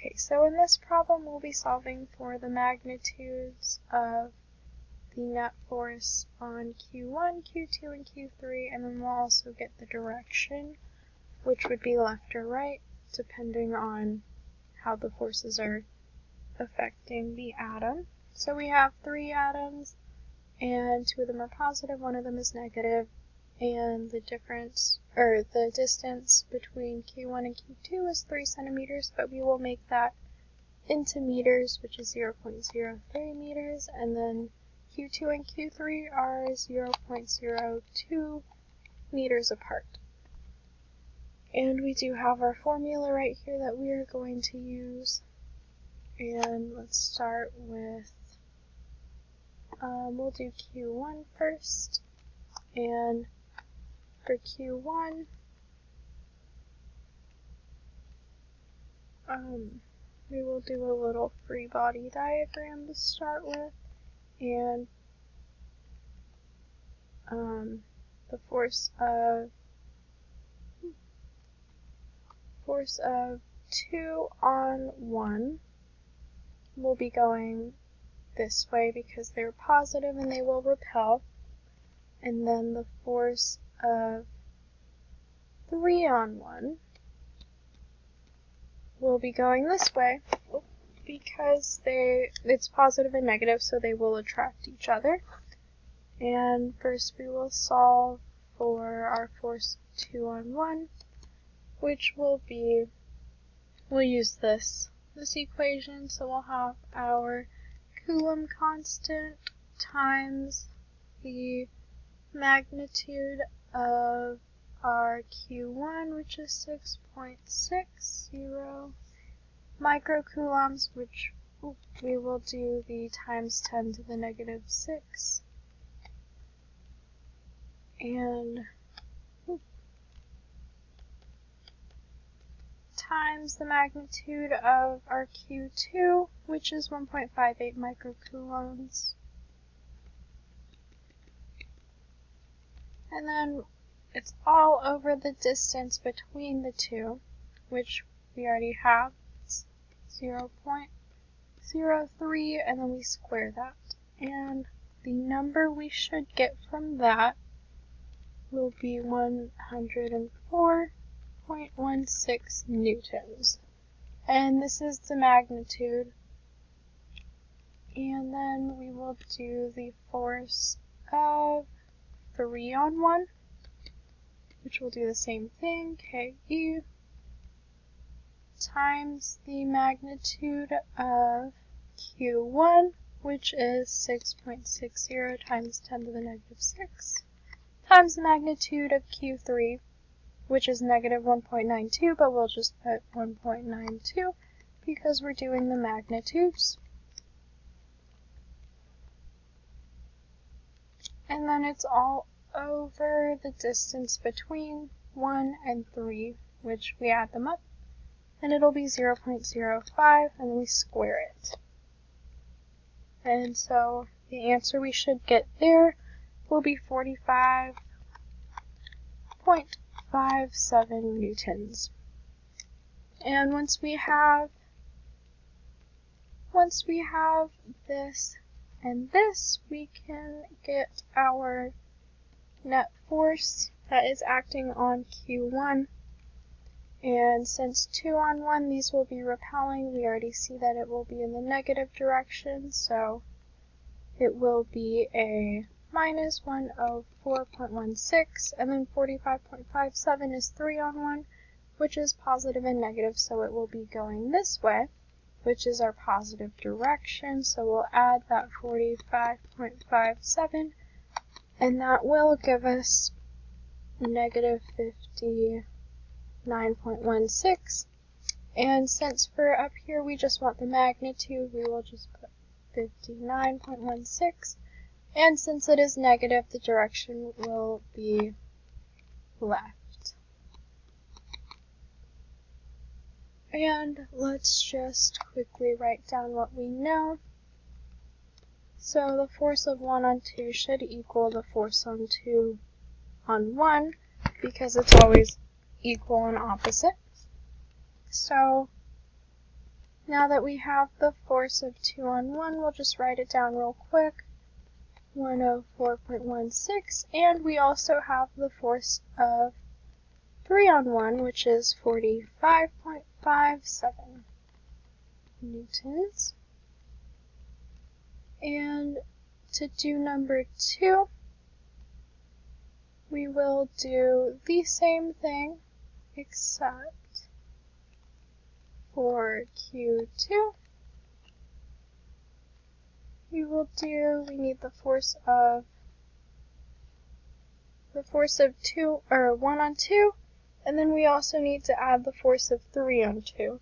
Okay, so in this problem we'll be solving for the magnitudes of the net force on Q1, Q2, and Q3, and then we'll also get the direction, which would be left or right, depending on how the forces are affecting the atom. So we have 3 atoms, and 2 of them are positive, 1 of them is negative, and the difference, or the distance between Q1 and Q2 is 3 centimeters, but we will make that into meters, which is 0.03 meters, and then Q2 and Q3 are 0.02 meters apart. And we do have our formula right here that we are going to use. And let's start with, we'll do Q1 first. And for Q1, we will do a little free body diagram to start with. And the force of 2 on 1 will be going this way because they're positive and they will repel. And then the force of 3 on 1 will be going this way because it's positive and negative, so they will attract each other. And first we will solve for our force 2 on 1, which will be, we'll use this equation, so we'll have our Coulomb constant times the magnitude of our Q1, which is 6.60 microcoulombs, which we will do the times 10 to the negative 6. And times the magnitude of our Q2, which is 1.58 microcoulombs. And then it's all over the distance between the two, which we already have. It's 0.03, and then we square that. And the number we should get from that will be 104.16 newtons. And this is the magnitude. And then we will do the force of 3 on 1, which will do the same thing, KE, times the magnitude of Q1, which is 6.60 times 10 to the negative 6, times the magnitude of Q3, which is negative 1.92, but we'll just put 1.92 because we're doing the magnitudes. And then it's all over the distance between 1 and 3, which we add them up, and it'll be 0.05, and we square it. And so the answer we should get there will be 45.57 newtons. And once we have this and this, we can get our net force that is acting on Q1. And since 2 on 1, these will be repelling, we already see that it will be in the negative direction, so it will be a minus 104.16, and then 45.57 is 3 on 1, which is positive and negative, so it will be going this way, which is our positive direction, so we'll add that 45.57, and that will give us negative 59.16, and since for up here we just want the magnitude, we will just put 59.16, and since it is negative, the direction will be left. And let's just quickly write down what we know. So the force of 1 on 2 should equal the force on 2 on 1, because it's always equal and opposite. So Now that we have the force of 2 on 1, we'll just write it down real quick. 104.16, and we also have the force of 3 on 1, which is 45.57 newtons. And to do number 2, we will do the same thing, except for Q2, we need the force of 1 on 2, and then we also need to add the force of 3 on 2.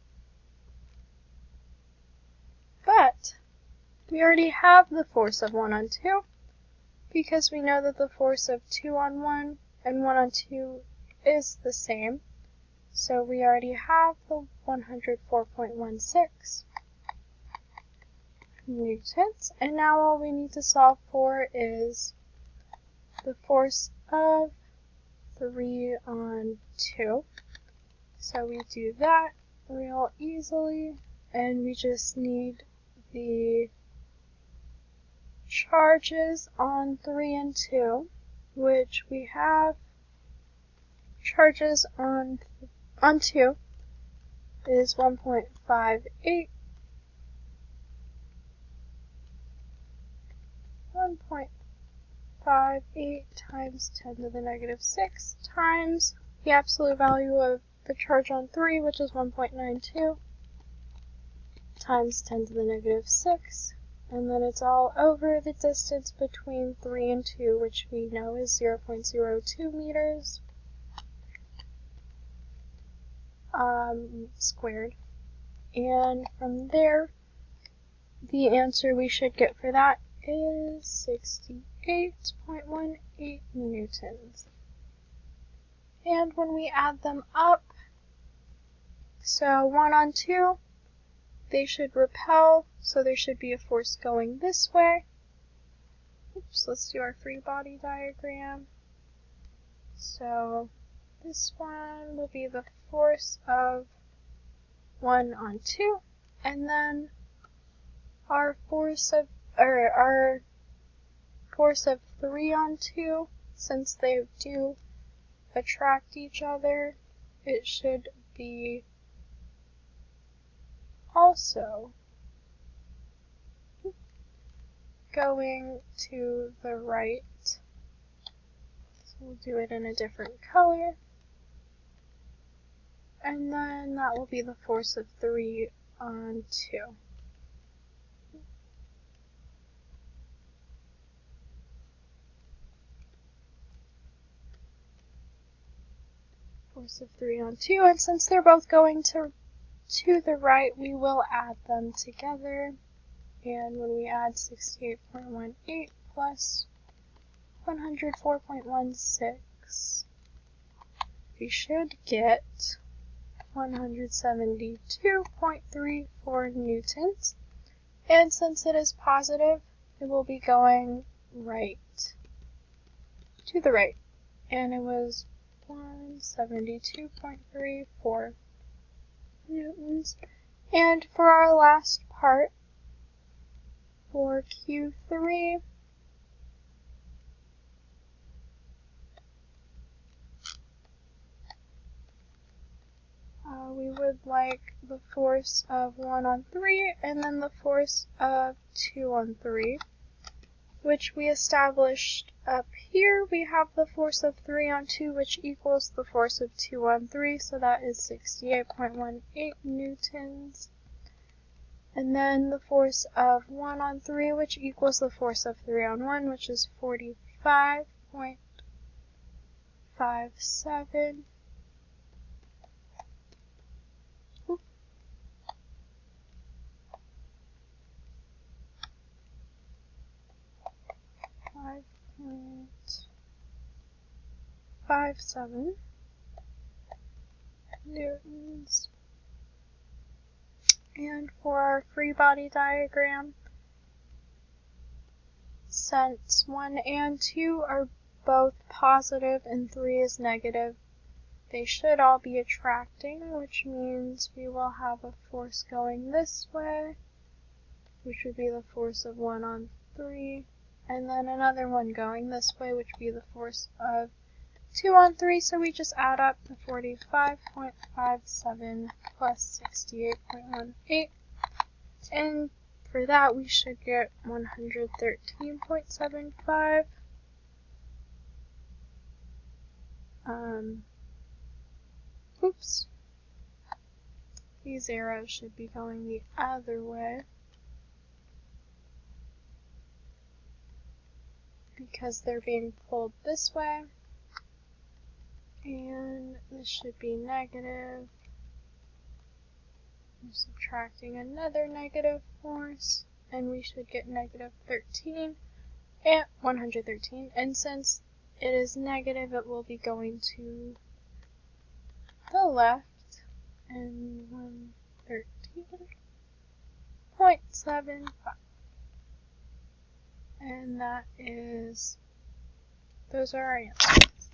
But we already have the force of 1 on 2, because we know that the force of 2 on 1 and 1 on 2 is the same. So we already have the 104.16 newtons, and now all we need to solve for is the force of 3 on 2. So we do that real easily, and we just need the charges on 3 and 2, which we have charges on 2 is 1.58 times 10 to the negative 6 times the absolute value of the charge on 3, which is 1.92, times 10 to the negative 6, and then it's all over the distance between 3 and 2, which we know is 0.02 meters squared. And from there, the answer we should get for that is 68.18 newtons. And when we add them up, so 1 on 2, they should repel, so there should be a force going this way. Oops, let's do our free body diagram. So this one will be the force of 1 on 2, and then our force of 3 on 2, since they do attract each other, it should be also going to the right. So we'll do it in a different color. And then that will be the force of 3 on 2. Force of 3 on 2, and since they're both going to the right, we will add them together. And when we add 68.18 plus 104.16, we should get 172.34 newtons. And since it is positive, it will be going to the right. And it was 172.34 newtons. And for our last part, for Q3, we would like the force of 1 on 3 and then the force of 2 on 3, which we established up here. We have the force of 3 on 2, which equals the force of 2 on 3, so that is 68.18 newtons. And then the force of 1 on 3, which equals the force of 3 on 1, which is 45.57. 5.57 newtons. And for our free body diagram, since 1 and 2 are both positive and 3 is negative, they should all be attracting, which means we will have a force going this way, which would be the force of 1 on 3, and then another one going this way, which would be the force of 2 on 3, so we just add up the 45.57 plus 68.18, and for that we should get 113.75. Oops. These arrows should be going the other way, because they're being pulled this way, and this should be negative. I'm subtracting another negative force, and we should get negative 13 and 113, and since it is negative, it will be going to the left, and 113.75. And that is, those are our answers.